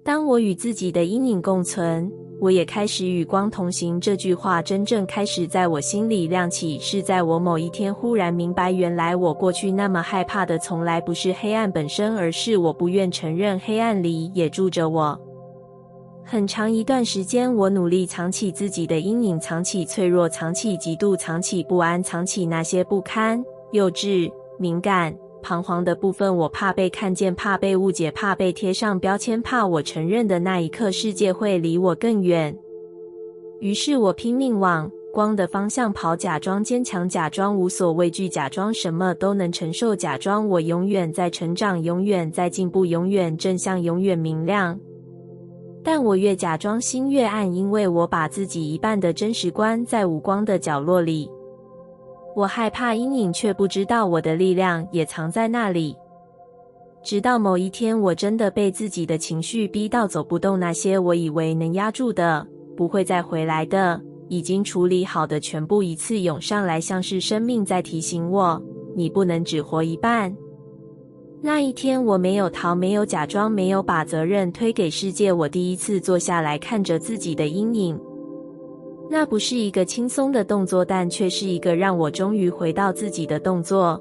当我与自己的阴影共存，我也开始与光同行。这句话真正开始在我心里亮起，是在我某一天忽然明白，原来我过去那么害怕的从来不是黑暗本身，而是我不愿承认黑暗里也住着我。很长一段时间，我努力藏起自己的阴影，藏起脆弱，藏起嫉妒，藏起不安，藏起那些不堪、幼稚、敏感、彷徨的部分。我怕被看见，怕被误解，怕被贴上标签，怕我承认的那一刻世界会离我更远。于是我拼命往光的方向跑，假装坚强，假装无所畏惧，假装什么都能承受，假装我永远在成长，永远在进步，永远正向，永远明亮。但我越假装心越暗，因为我把自己一半的真实关在无光的角落里。我害怕阴影，却不知道我的力量也藏在那里。直到某一天，我真的被自己的情绪逼到走不动，那些我以为能压住的，不会再回来的，已经处理好的全部一次涌上来，像是生命在提醒我，你不能只活一半。那一天，我没有逃，没有假装，没有把责任推给世界。我第一次坐下来看着自己的阴影。那不是一个轻松的动作，但却是一个让我终于回到自己的动作。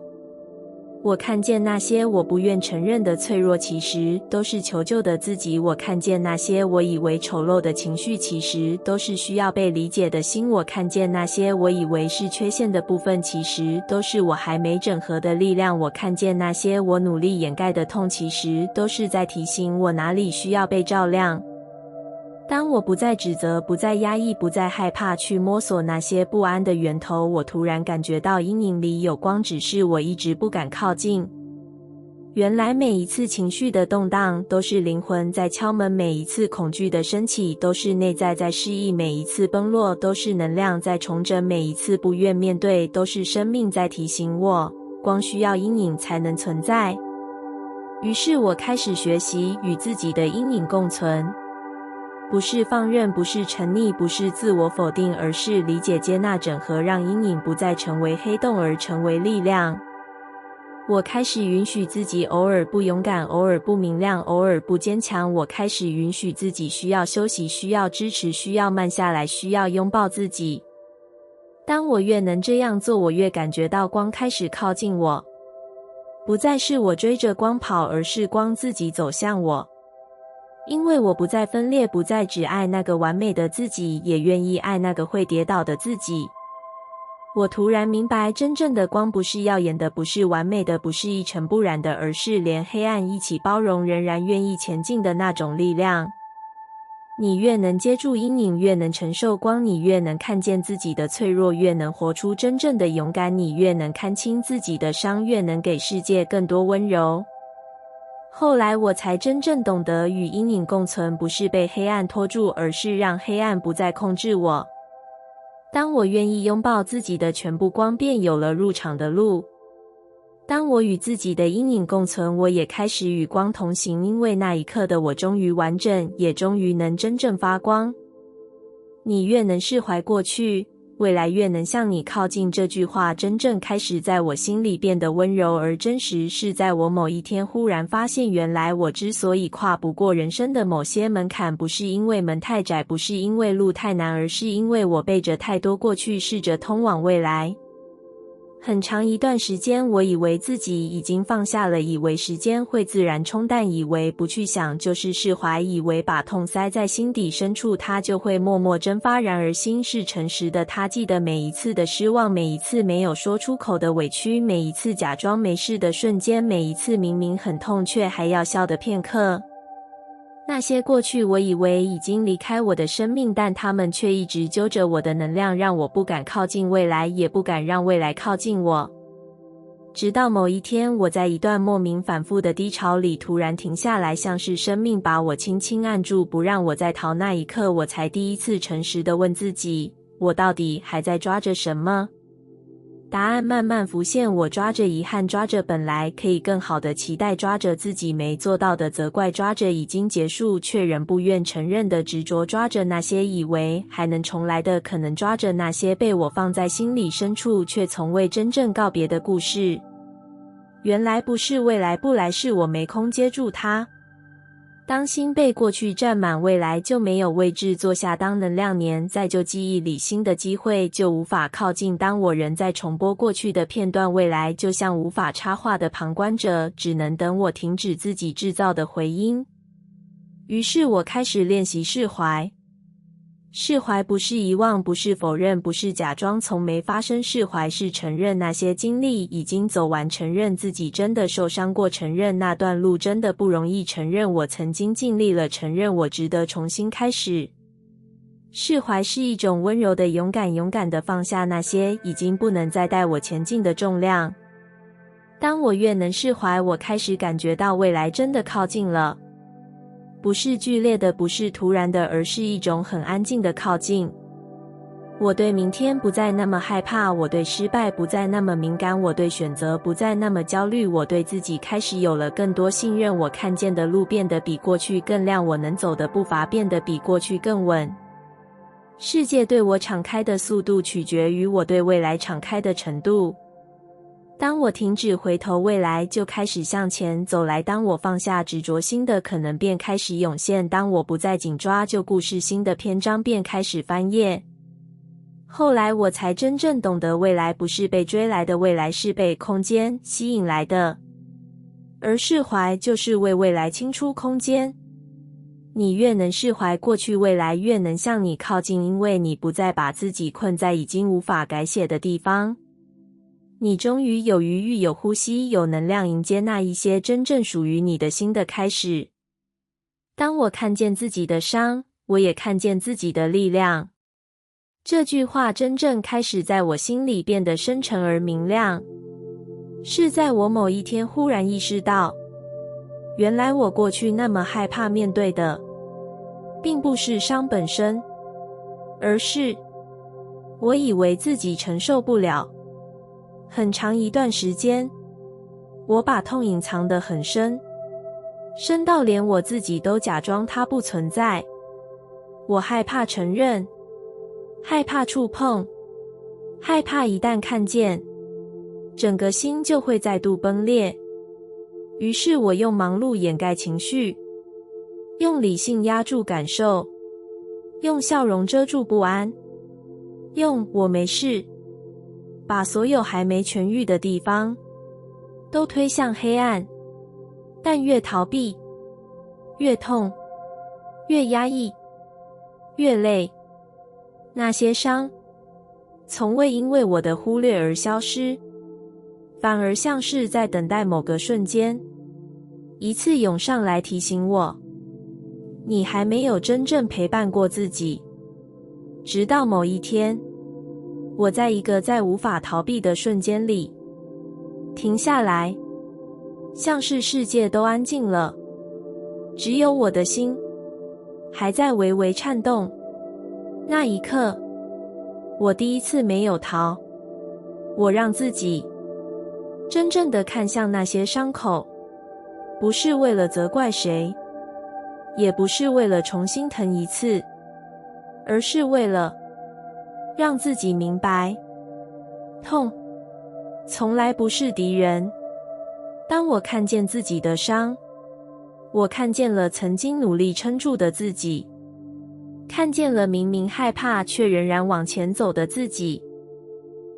我看见那些我不愿承认的脆弱，其实都是求救的自己。我看见那些我以为丑陋的情绪，其实都是需要被理解的心。我看见那些我以为是缺陷的部分，其实都是我还没整合的力量。我看见那些我努力掩盖的痛，其实都是在提醒我哪里需要被照亮。当我不再指责，不再压抑，不再害怕去摸索那些不安的源头，我突然感觉到阴影里有光，只是我一直不敢靠近。原来每一次情绪的动荡都是灵魂在敲门，每一次恐惧的升起都是内在在示意，每一次崩落都是能量在重整，每一次不愿面对都是生命在提醒我，光需要阴影才能存在。于是我开始学习与自己的阴影共存。不是放任，不是沉溺，不是自我否定，而是理解、接纳、整合，让阴影不再成为黑洞，而成为力量。我开始允许自己偶尔不勇敢，偶尔不明亮，偶尔不坚强。我开始允许自己需要休息，需要支持，需要慢下来，需要拥抱自己。当我越能这样做，我越感觉到光开始靠近我。不再是我追着光跑，而是光自己走向我。因为我不再分裂，不再只爱那个完美的自己，也愿意爱那个会跌倒的自己。我突然明白，真正的光不是耀眼的，不是完美的，不是一尘不染的，而是连黑暗一起包容，仍然愿意前进的那种力量。你越能接住阴影，越能承受光，你越能看见自己的脆弱，越能活出真正的勇敢，你越能看清自己的伤，越能给世界更多温柔。后来我才真正懂得，与阴影共存不是被黑暗拖住，而是让黑暗不再控制我。当我愿意拥抱自己的全部光，便有了入场的路。当我与自己的阴影共存，我也开始与光同行，因为那一刻的我终于完整，也终于能真正发光。你越能释怀过去，未来越能向你靠近。这句话真正开始在我心里变得温柔而真实，是在我某一天忽然发现，原来我之所以跨不过人生的某些门槛，不是因为门太窄，不是因为路太难，而是因为我背着太多过去，试着通往未来。很长一段时间，我以为自己已经放下了，以为时间会自然冲淡，以为不去想就是释怀，以为把痛塞在心底深处，它就会默默蒸发。然而心是诚实的，它记得每一次的失望，每一次没有说出口的委屈，每一次假装没事的瞬间，每一次明明很痛却还要笑的片刻。那些过去我以为已经离开我的生命，但他们却一直揪着我的能量，让我不敢靠近未来，也不敢让未来靠近我。直到某一天，我在一段莫名反复的低潮里突然停下来，像是生命把我轻轻按住，不让我再逃。那一刻，我才第一次诚实地问自己，我到底还在抓着什么？答案慢慢浮现，我抓着遗憾，抓着本来可以更好的期待，抓着自己没做到的责怪，抓着已经结束却仍不愿承认的执着，抓着那些以为还能重来的可能，抓着那些被我放在心里深处却从未真正告别的故事。原来不是未来不来，是我没空接住它。当心被过去占满，未来就没有位置坐下；当能量粘在旧记忆里，新的机会就无法靠近。当我仍在重播过去的片段，未来就像无法插话的旁观者，只能等我停止自己制造的回音。于是我开始练习释怀。释怀不是遗忘，不是否认，不是假装从没发生。释怀是承认那些经历已经走完，承认自己真的受伤过，承认那段路真的不容易，承认我曾经尽力了，承认我值得重新开始。释怀是一种温柔的勇敢，勇敢地放下那些已经不能再带我前进的重量。当我越能释怀，我开始感觉到未来真的靠近了。不是剧烈的，不是突然的，而是一种很安静的靠近。我对明天不再那么害怕，我对失败不再那么敏感，我对选择不再那么焦虑，我对自己开始有了更多信任。我看见的路变得比过去更亮，我能走的步伐变得比过去更稳。世界对我敞开的速度取决于我对未来敞开的程度。当我停止回头，未来就开始向前走来；当我放下执着，新的可能便开始涌现；当我不再紧抓旧故事，新的篇章便开始翻页。后来我才真正懂得，未来不是被追来的，未来是被空间吸引来的。而释怀就是为未来清出空间。你越能释怀过去，未来越能向你靠近，因为你不再把自己困在已经无法改写的地方。你终于有余裕，有呼吸，有能量迎接那一些真正属于你的新的开始。当我看见自己的伤，我也看见自己的力量。这句话真正开始在我心里变得深沉而明亮。是在我某一天忽然意识到，原来我过去那么害怕面对的，并不是伤本身，而是我以为自己承受不了。很长一段时间，我把痛隐藏得很深，深到连我自己都假装它不存在。我害怕承认，害怕触碰，害怕一旦看见，整个心就会再度崩裂。于是我用忙碌掩盖情绪，用理性压住感受，用笑容遮住不安，用我没事把所有还没痊愈的地方都推向黑暗。但越逃避，越痛，越压抑，越累。那些伤从未因为我的忽略而消失，反而像是在等待某个瞬间，一次涌上来提醒我，你还没有真正陪伴过自己。直到某一天，我在一个再无法逃避的瞬间里停下来，像是世界都安静了，只有我的心还在微微颤动。那一刻，我第一次没有逃，我让自己真正的看向那些伤口，不是为了责怪谁，也不是为了重新疼一次，而是为了让自己明白，痛从来不是敌人。当我看见自己的伤，我看见了曾经努力撑住的自己，看见了明明害怕却仍然往前走的自己，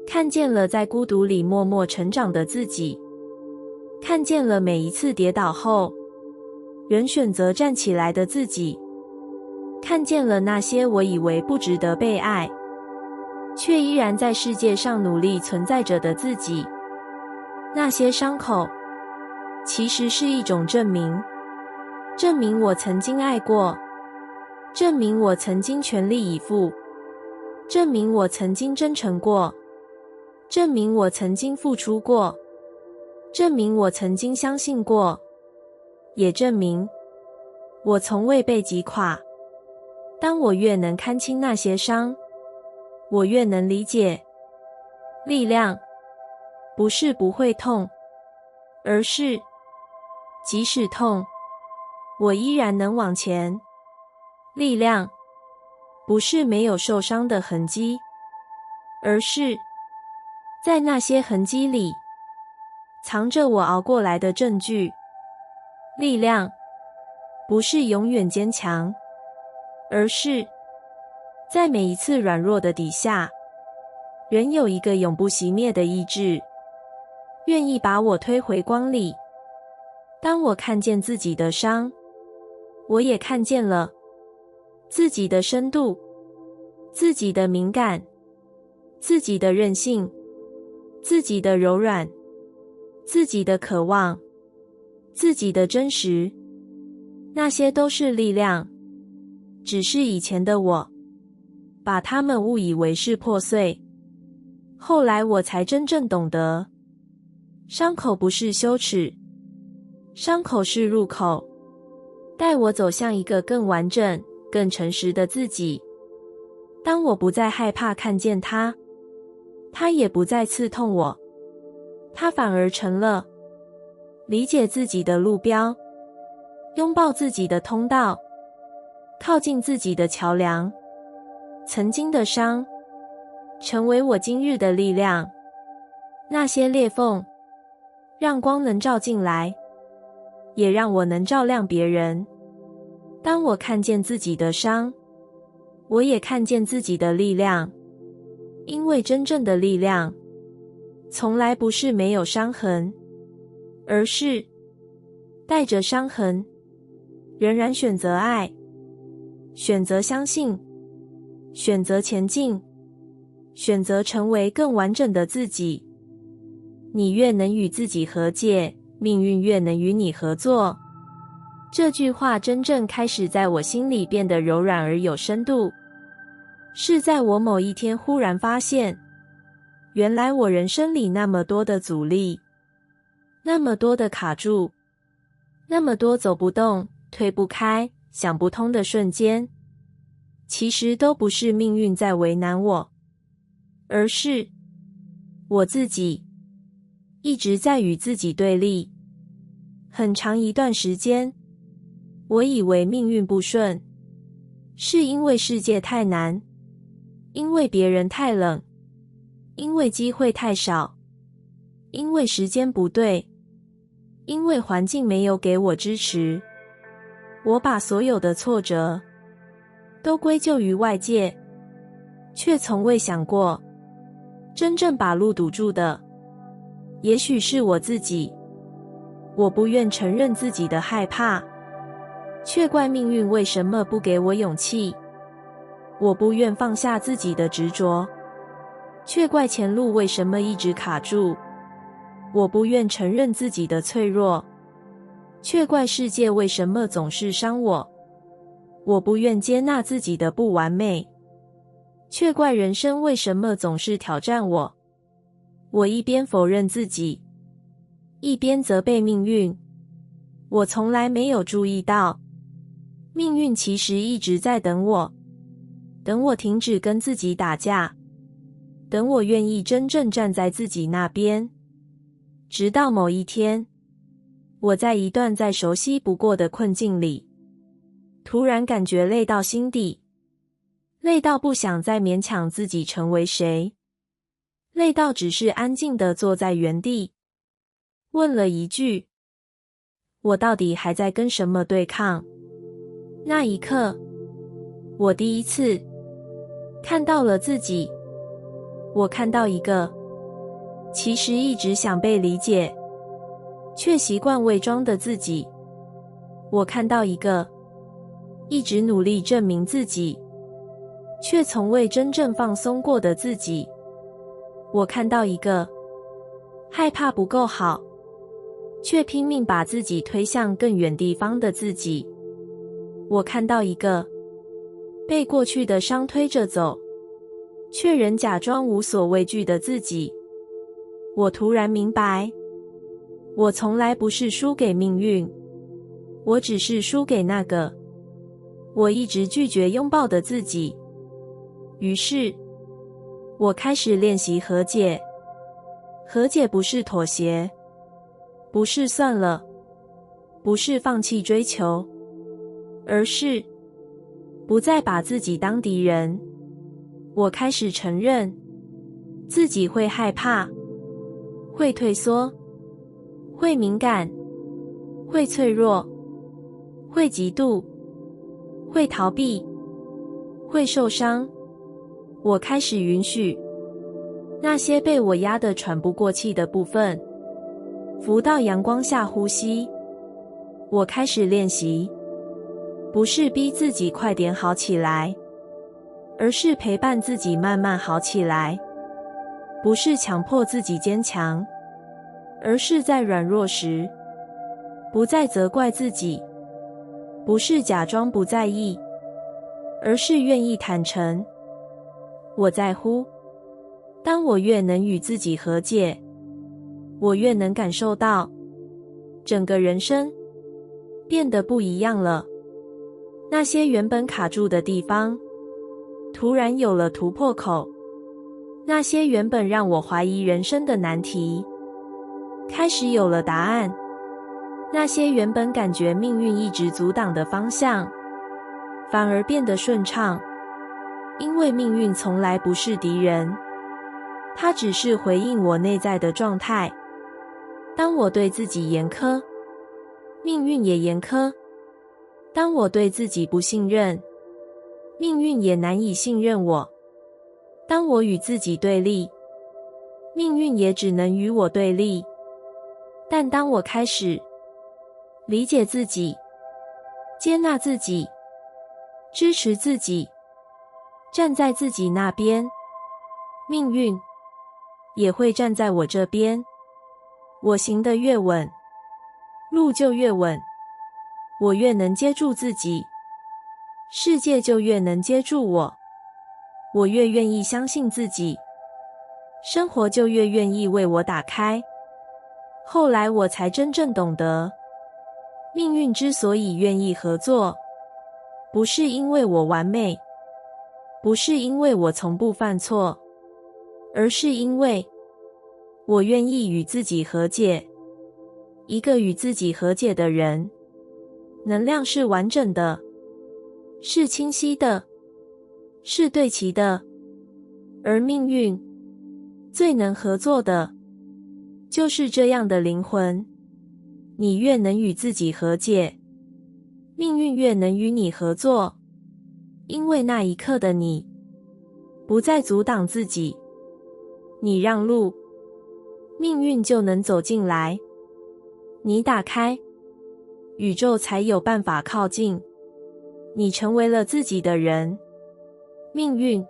看见了在孤独里默默成长的自己，看见了每一次跌倒后仍选择站起来的自己，看见了那些我以为不值得被爱却依然在世界上努力存在着的自己。那些伤口其实是一种证明，证明我曾经爱过，证明我曾经全力以赴，证明我曾经真诚过，证明我曾经付出过，证明我曾经相信过，也证明我从未被击垮。当我越能看清那些伤，我越能理解，力量不是不会痛，而是即使痛，我依然能往前。力量不是没有受伤的痕迹，而是在那些痕迹里藏着我熬过来的证据。力量不是永远坚强，而是在每一次软弱的底下，仍有一个永不熄灭的意志，愿意把我推回光里。当我看见自己的伤，我也看见了自己的深度，自己的敏感，自己的韧性，自己的柔软，自己的渴望，自己的真实。那些都是力量，只是以前的我把它们误以为是破碎。后来我才真正懂得，伤口不是羞耻，伤口是入口，带我走向一个更完整、更诚实的自己。当我不再害怕看见它，它也不再刺痛我，它反而成了理解自己的路标，拥抱自己的通道，靠近自己的桥梁。曾经的伤成为我今日的力量，那些裂缝让光能照进来，也让我能照亮别人。当我看见自己的伤，我也看见自己的力量，因为真正的力量从来不是没有伤痕，而是带着伤痕仍然选择爱，选择相信，选择前进，选择成为更完整的自己。你越能与自己和解，命运越能与你合作。这句话真正开始在我心里变得柔软而有深度，是在我某一天忽然发现，原来我人生里那么多的阻力，那么多的卡住，那么多走不动、推不开、想不通的瞬间，其实都不是命运在为难我，而是我自己一直在与自己对立。很长一段时间，我以为命运不顺，是因为世界太难，因为别人太冷，因为机会太少，因为时间不对，因为环境没有给我支持。我把所有的挫折都归咎于外界，却从未想过，真正把路堵住的，也许是我自己。我不愿承认自己的害怕，却怪命运为什么不给我勇气。我不愿放下自己的执着，却怪前路为什么一直卡住。我不愿承认自己的脆弱，却怪世界为什么总是伤我。我不愿接纳自己的不完美，却怪人生为什么总是挑战我。我一边否认自己，一边责备命运。我从来没有注意到，命运其实一直在等我，等我停止跟自己打架，等我愿意真正站在自己那边。直到某一天，我在一段再熟悉不过的困境里，突然感觉累到心底，累到不想再勉强自己成为谁，累到只是安静地坐在原地，问了一句：我到底还在跟什么对抗？那一刻，我第一次看到了自己。我看到一个其实一直想被理解，却习惯伪装的自己。我看到一个一直努力证明自己，却从未真正放松过的自己。我看到一个害怕不够好，却拼命把自己推向更远地方的自己。我看到一个被过去的伤推着走，却仍假装无所畏惧的自己。我突然明白，我从来不是输给命运，我只是输给那个我一直拒绝拥抱的自己。于是，我开始练习和解。和解不是妥协，不是算了，不是放弃追求，而是不再把自己当敌人。我开始承认自己会害怕，会退缩，会敏感，会脆弱，会嫉妒，会逃避，会受伤。我开始允许那些被我压得喘不过气的部分浮到阳光下呼吸。我开始练习，不是逼自己快点好起来，而是陪伴自己慢慢好起来。不是强迫自己坚强，而是在软弱时不再责怪自己。不是假装不在意，而是愿意坦诚我在乎。当我越能与自己和解，我越能感受到整个人生变得不一样了。那些原本卡住的地方突然有了突破口，那些原本让我怀疑人生的难题开始有了答案，那些原本感觉命运一直阻挡的方向反而变得顺畅。因为命运从来不是敌人，它只是回应我内在的状态。当我对自己严苛，命运也严苛；当我对自己不信任，命运也难以信任我；当我与自己对立，命运也只能与我对立。但当我开始理解自己，接纳自己，支持自己，站在自己那边，命运也会站在我这边。我行得越稳，路就越稳。我越能接住自己，世界就越能接住我。我越愿意相信自己，生活就越愿意为我打开。后来我才真正懂得，命运之所以愿意合作，不是因为我完美，不是因为我从不犯错，而是因为我愿意与自己和解。一个与自己和解的人，能量是完整的，是清晰的，是对齐的。而命运最能合作的，就是这样的灵魂。你越能与自己和解，命运越能与你合作。因为那一刻的你，不再阻挡自己，你让路，命运就能走进来。你打开，宇宙才有办法靠近。你成为了自己的人，命运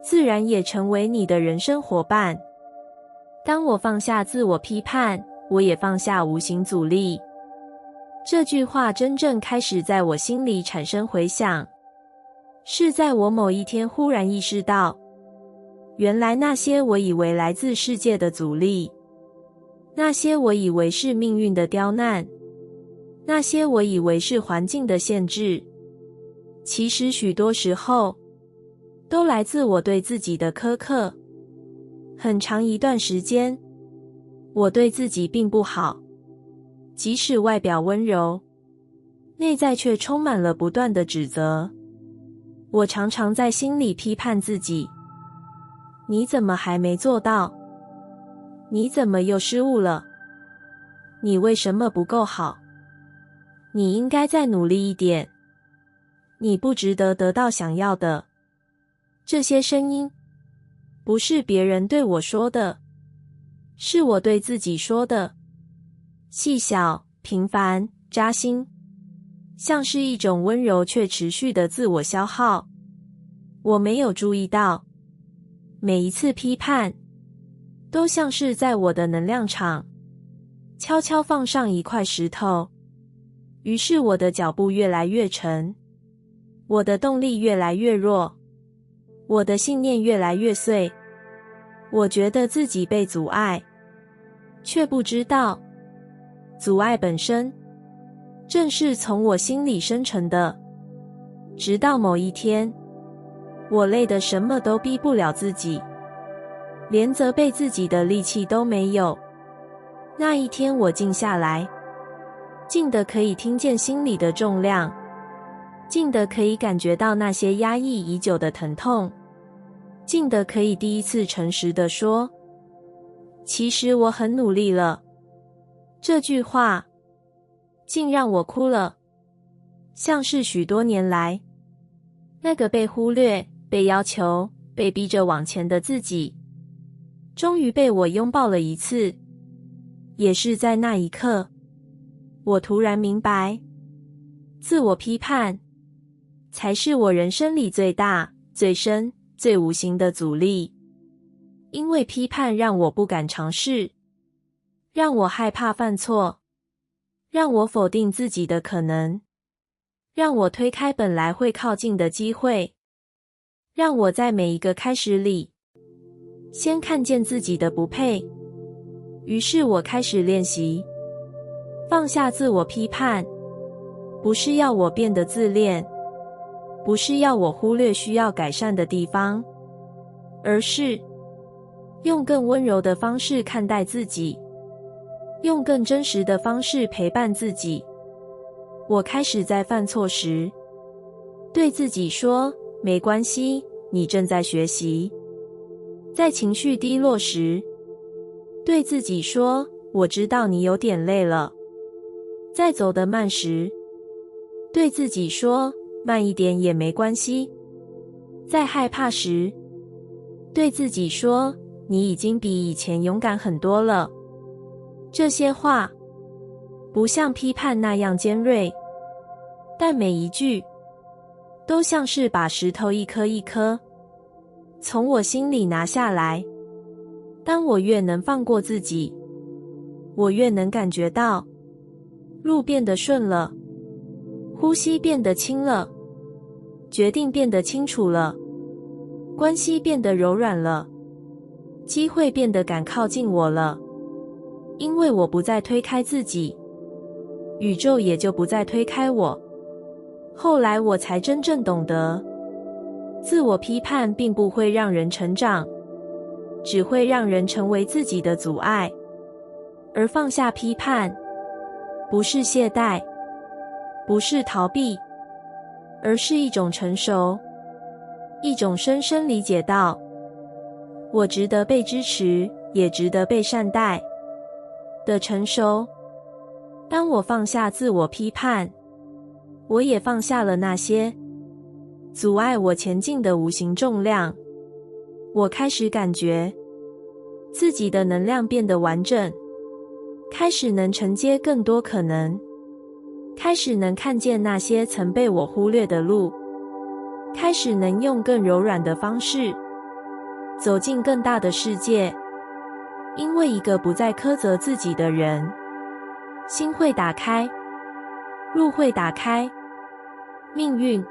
自然也成为你的人生伙伴。当我放下自我批判，我也放下无形阻力。这句话真正开始在我心里产生回响，是在我某一天忽然意识到，原来那些我以为来自世界的阻力，那些我以为是命运的刁难，那些我以为是环境的限制，其实许多时候都来自我对自己的苛刻。很长一段时间，我对自己并不好，即使外表温柔，内在却充满了不断的指责。我常常在心里批判自己，你怎么还没做到？你怎么又失误了？你为什么不够好？你应该再努力一点。你不值得得到想要的。这些声音不是别人对我说的，是我对自己说的。细小、平凡、扎心，像是一种温柔却持续的自我消耗。我没有注意到，每一次批判都像是在我的能量场悄悄放上一块石头，于是我的脚步越来越沉，我的动力越来越弱，我的信念越来越碎。我觉得自己被阻碍，却不知道阻碍本身正是从我心里生成的。直到某一天，我累得什么都逼不了自己，连责备自己的力气都没有。那一天我静下来，静得可以听见心里的重量，静得可以感觉到那些压抑已久的疼痛，静得可以第一次诚实地说，其实我很努力了。这句话竟让我哭了。像是许多年来那个被忽略、被要求、被逼着往前的自己，终于被我拥抱了一次。也是在那一刻，我突然明白，自我批判才是我人生里最大、最深、最无形的阻力。因为批判让我不敢尝试，让我害怕犯错，让我否定自己的可能，让我推开本来会靠近的机会，让我在每一个开始里先看见自己的不配。于是我开始练习放下自我批判，不是要我变得自恋，不是要我忽略需要改善的地方，而是用更温柔的方式看待自己，用更真实的方式陪伴自己。我开始在犯错时对自己说，没关系，你正在学习。在情绪低落时对自己说，我知道你有点累了。在走得慢时对自己说，慢一点也没关系。在害怕时对自己说，你已经比以前勇敢很多了。这些话不像批判那样尖锐，但每一句都像是把石头一颗一颗从我心里拿下来。当我越能放过自己，我越能感觉到路变得顺了，呼吸变得轻了，决定变得清楚了，关系变得柔软了，机会变得敢靠近我了。因为我不再推开自己，宇宙也就不再推开我。后来我才真正懂得，自我批判并不会让人成长，只会让人成为自己的阻碍。而放下批判，不是懈怠，不是逃避，而是一种成熟，一种深深理解到，我值得被支持，也值得被善待的成熟。当我放下自我批判，我也放下了那些阻碍我前进的无形重量。我开始感觉自己的能量变得完整，开始能承接更多可能，开始能看见那些曾被我忽略的路，开始能用更柔软的方式走进更大的世界。因为一个不再苛责自己的人，心会打开，路会打开，命运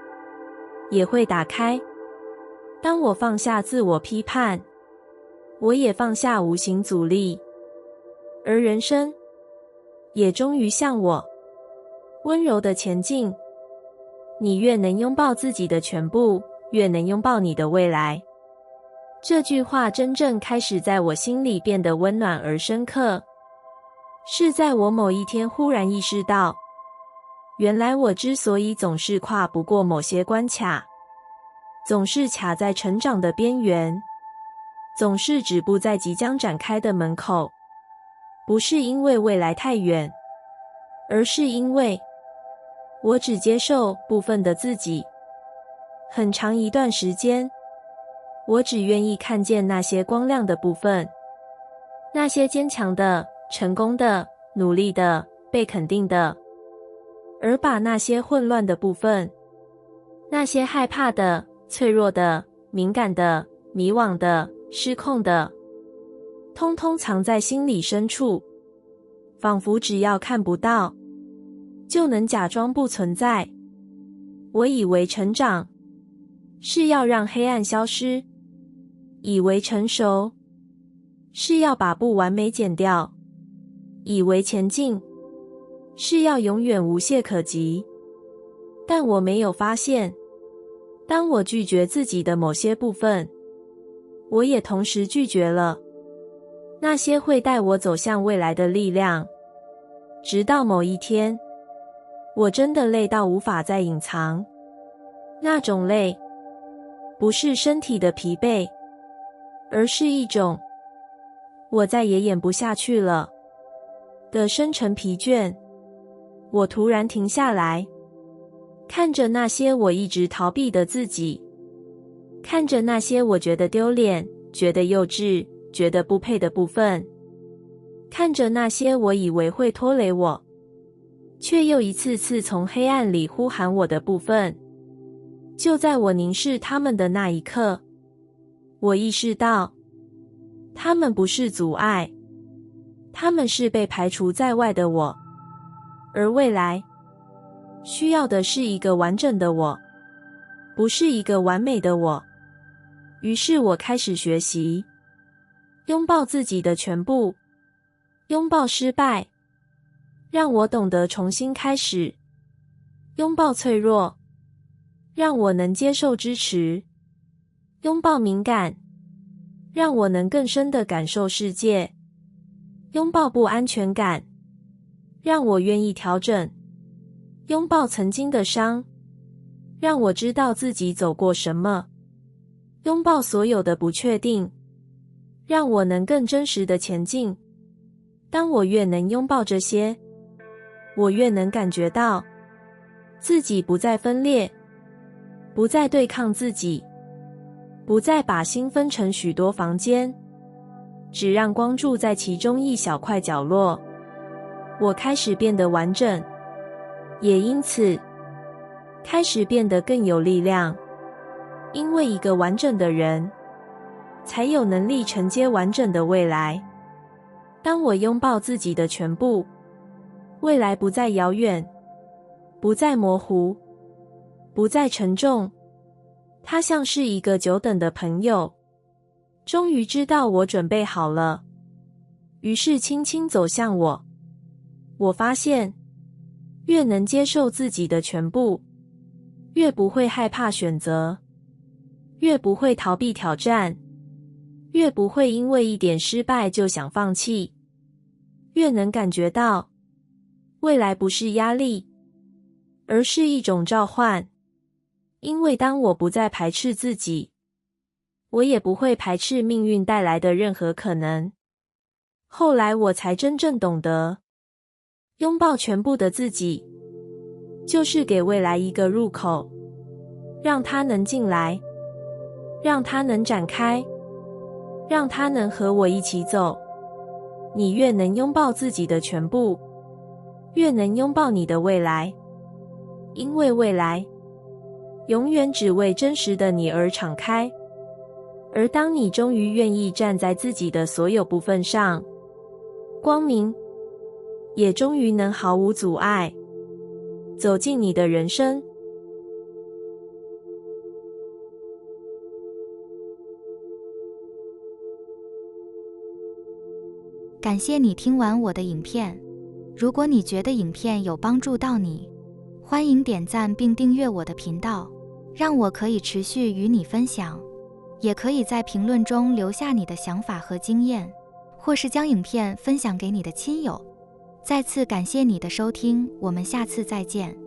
也会打开。当我放下自我批判，我也放下无形阻力，而人生也终于向我温柔地前进。你越能拥抱自己的全部，越能拥抱你的未来。这句话真正开始在我心里变得温暖而深刻，是在我某一天忽然意识到，原来我之所以总是跨不过某些关卡，总是卡在成长的边缘，总是止步在即将展开的门口，不是因为未来太远，而是因为我只接受部分的自己。很长一段时间，我只愿意看见那些光亮的部分，那些坚强的、成功的、努力的、被肯定的，而把那些混乱的部分，那些害怕的、脆弱的、敏感的、迷惘的、失控的，通通藏在心里深处，仿佛只要看不到，就能假装不存在。我以为成长是要让黑暗消失，以为成熟是要把不完美剪掉，以为前进是要永远无懈可击。但我没有发现，当我拒绝自己的某些部分，我也同时拒绝了那些会带我走向未来的力量。直到某一天，我真的累到无法再隐藏。那种累不是身体的疲惫，而是一种我再也演不下去了的深沉疲倦。我突然停下来，看着那些我一直逃避的自己，看着那些我觉得丢脸、觉得幼稚、觉得不配的部分，看着那些我以为会拖累我，却又一次次从黑暗里呼喊我的部分。就在我凝视他们的那一刻，我意识到，他们不是阻碍，他们是被排除在外的我，而未来需要的是一个完整的我，不是一个完美的我。于是我开始学习拥抱自己的全部，拥抱失败，让我懂得重新开始；拥抱脆弱，让我能接受支持；拥抱敏感，让我能更深地感受世界；拥抱不安全感，让我愿意调整；拥抱曾经的伤，让我知道自己走过什么；拥抱所有的不确定，让我能更真实地前进。当我越能拥抱这些，我越能感觉到自己不再分裂，不再对抗自己，不再把心分成许多房间，只让光住在其中一小块角落。我开始变得完整，也因此开始变得更有力量。因为一个完整的人，才有能力承接完整的未来。当我拥抱自己的全部，未来不再遥远，不再模糊，不再沉重，他像是一个久等的朋友，终于知道我准备好了，于是轻轻走向我。我发现，越能接受自己的全部，越不会害怕选择，越不会逃避挑战，越不会因为一点失败就想放弃，越能感觉到未来不是压力，而是一种召唤。因为当我不再排斥自己，我也不会排斥命运带来的任何可能。后来我才真正懂得，拥抱全部的自己，就是给未来一个入口，让它能进来，让它能展开，让它能和我一起走。你越能拥抱自己的全部，越能拥抱你的未来。因为未来永远只为真实的你而敞开。而当你终于愿意站在自己的所有部分上，光明也终于能毫无阻碍走进你的人生。感谢你听完我的影片。如果你觉得影片有帮助到你，欢迎点赞并订阅我的频道，让我可以持续与你分享。也可以在评论中留下你的想法和经验，或是将影片分享给你的亲友。再次感谢你的收听，我们下次再见。